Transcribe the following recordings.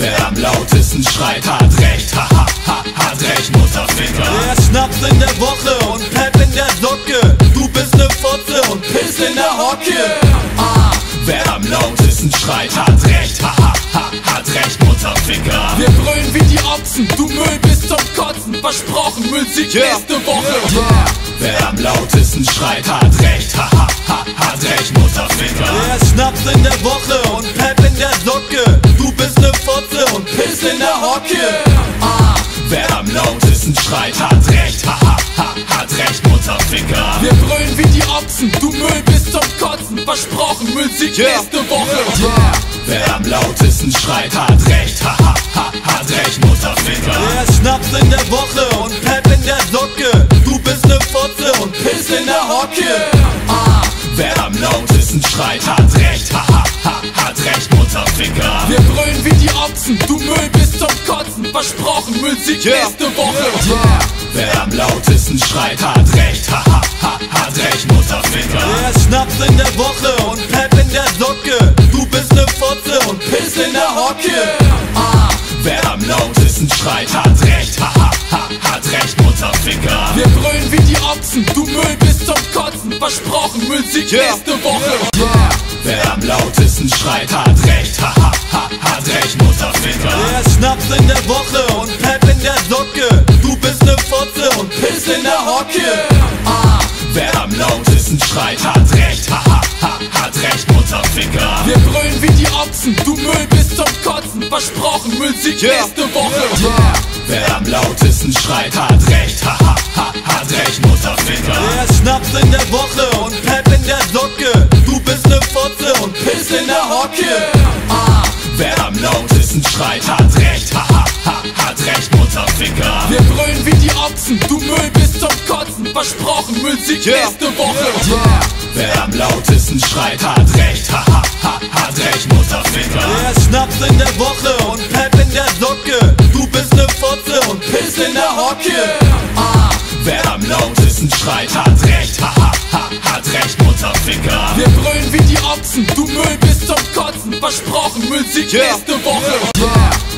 Wer am lautesten schreit, hat recht, ha, hat recht, Mutterficker. Der Schnaps in der Woche und Pep in der Socke. Du bist ne Fotze und Piss in der Hocke. Wer am lautesten schreit, hat recht, ha, hat recht, Mutterficker. Wir brüllen wie die Ochsen, du Müll bist zum Kotzen. Versprochen, Müllsieg nächste Woche. Wer am lautesten schreit, hat recht, ha, hat recht, Mutterficker. Der Schnaps in der Woche und Pep in der Socke. Du bist ne Fotze und Piss in der Hocke. Wer am lautesten schreit, hat recht, ha, hat recht, Mutterficker. Wir brüllen wie die Ochsen, du Müll bist zum Kotzen. Versprochen, Müllsieg nächste Woche. Wer am lautesten schreit, hat recht, ha, hat recht, Mutterficker. Der Schnaps in der Woche und Pep in der Socke. Du bist ne Fotze und Piss in der Hocke. Wer am lautesten schreit, hat recht, ha, hat recht, Mutterficker. Wir brüllen wie die Ochsen, du Müll bist zum Kotzen. Versprochen, Müllsieg nächste Woche. Wer am lautesten schreit, hat recht, ha, hat recht, Mutterficker. Der Schnaps in der Woche und Pep in der Socke. Du bist ne Fotze und Piss in der Hocke. Wer am lautesten schreit, hat recht, ha, hat recht, Mutterficker. Wir brüllen wie die Ochsen, du Müll bist zum Kotzen. Versprochen, Müllsieg nächste Woche. Wer am lautesten schreit, hat recht, ha, hat recht, Mutterficker. Der Schnaps in der Woche und Pep in der Socke. Du bist ne Fotze und Piss in der Hocke. Wer am lautesten schreit, hat recht, ha, hat recht, Mutterficker. Wir brüllen wie die Ochsen, du Müll bist zum Kotzen. Versprochen, Müllsieg nächste Woche. Wer am lautesten schreit, hat recht, ha, hat recht, Mutterficker. Der Schnaps in der Woche und Pep in der Socke. Du bist ne Fotze und Piss in der Hocke. Wer am lautesten schreit, hat recht, ha, hat recht, Mutterficker. Wir brüllen wie die Ochsen, du Müll bist zum Kotzen. Versprochen, Müllsieg nächste Woche. Wer am lautesten schreit, hat recht, ha, hat recht, Mutterficker. Der Schnaps in der Woche und Pep in der Socke. Du bist ne Fotze und Piss in der Hocke. Wer am lautesten schreit, hat recht, ha, hat recht, Mutterficker. Wir brüllen wie die Ochsen, du Müll bist zum Kotzen. Versprochen, Müllsieg nächste Woche.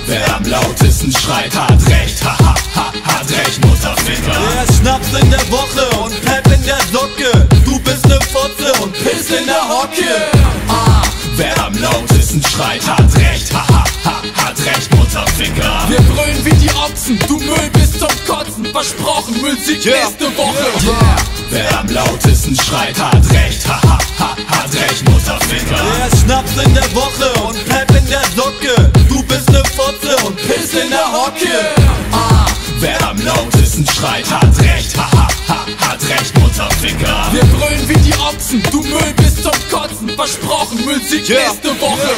Wer am lautesten schreit, hat recht, ha, hat recht, Mutterficker. Der Schnaps in der Woche und Pep in der Socke. Du bist ne Fotze und Piss in der Hocke. Wer am lautesten schreit, hat recht, ha, hat recht, Mutterficker. Wir brüllen wie die Ochsen, du Müll bist zum Kotzen. Versprochen, Müllsieg nächste Woche. Wer am lautesten schreit, hat recht, ha, hat recht, Mutterficker. Der Schnaps in der Woche und Pep in der Socke. Du bist ne Fotze und Piss in der Hocke. Wer am lautesten schreit, hat recht, ha, hat recht, Mutterficker. Wir brüllen wie die Ochsen, du Müll bist zum Kotzen. Versprochen, Müllsieg nächste Woche.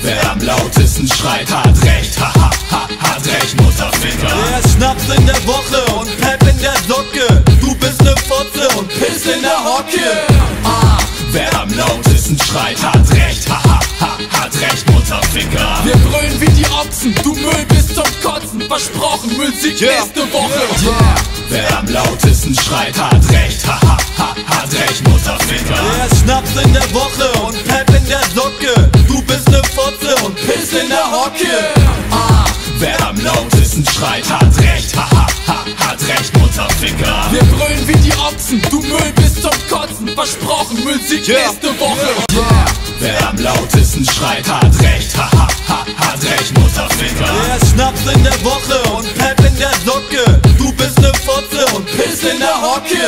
Wer am lautesten schreit, hat recht, ha, hat recht, Mutterficker. Der Schnaps in der Woche und Pep in der Socke. Du bist ne Fotze und Piss in der Hocke. Wer am lautesten schreit, hat recht, ha, hat recht, Mutterficker. Wir brüllen wie die Ochsen, du Müll bist zum Kotzen. Versprochen, Müllsieg nächste Woche. Wer am lautesten schreit, hat recht, ha, hat recht, Mutterficker. Der Schnaps in der Woche und Pep in der Socke. Du bist ne Fotze und Piss in der Hocke. Wer am lautesten schreit, hat recht, ha, hat recht, Mutterficker. Wir brüllen wie die Ochsen, du Müll bist zum Kotzen. Versprochen, Müllsieg nächste Woche. Wer am lautesten schreit, hat recht, ha, hat recht, Mutterficker. Der Schnaps in der Woche und Pep in der Socke. Du bist ne Fotze und Piss in der Hocke.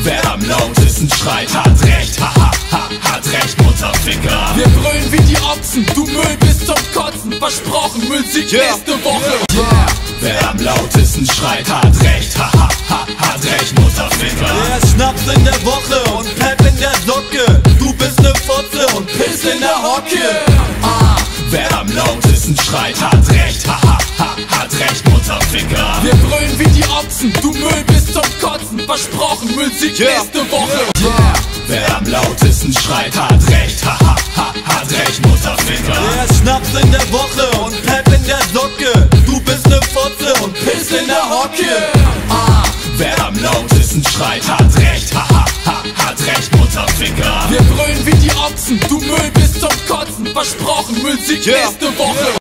Wer am lautesten schreit, hat recht, ha, hat recht, Mutterficker. Wir brüllen wie die Ochsen, du Müll bist zum Kotzen. Versprochen, Müllsieg nächste Woche. Wer am lautesten schreit, hat recht, ha, hat recht, Mutterficker. Der Schnaps in der Woche und Pep in der Socke. Du bist ne Fotze und Piss in der Hocke. Wer am lautesten schreit, hat recht, ha, hat recht, Mutterficker. Wir brüllen wie die Ochsen, du Müll bist zum Kotzen. Versprochen, Müllsieg nächste Woche. Wer am lautesten schreit, hat recht, ha, hat recht, Mutterficker. Der Schnaps in der Woche und Pep in der Socke. Du bist ne Fotze und Piss in der Hocke. Wer am lautesten schreit, hat recht, ha, hat recht, Mutterficker. Wir brüllen wie die Ochsen, du Müll bist zum Kotzen. Versprochen, Müllsieg nächste Woche.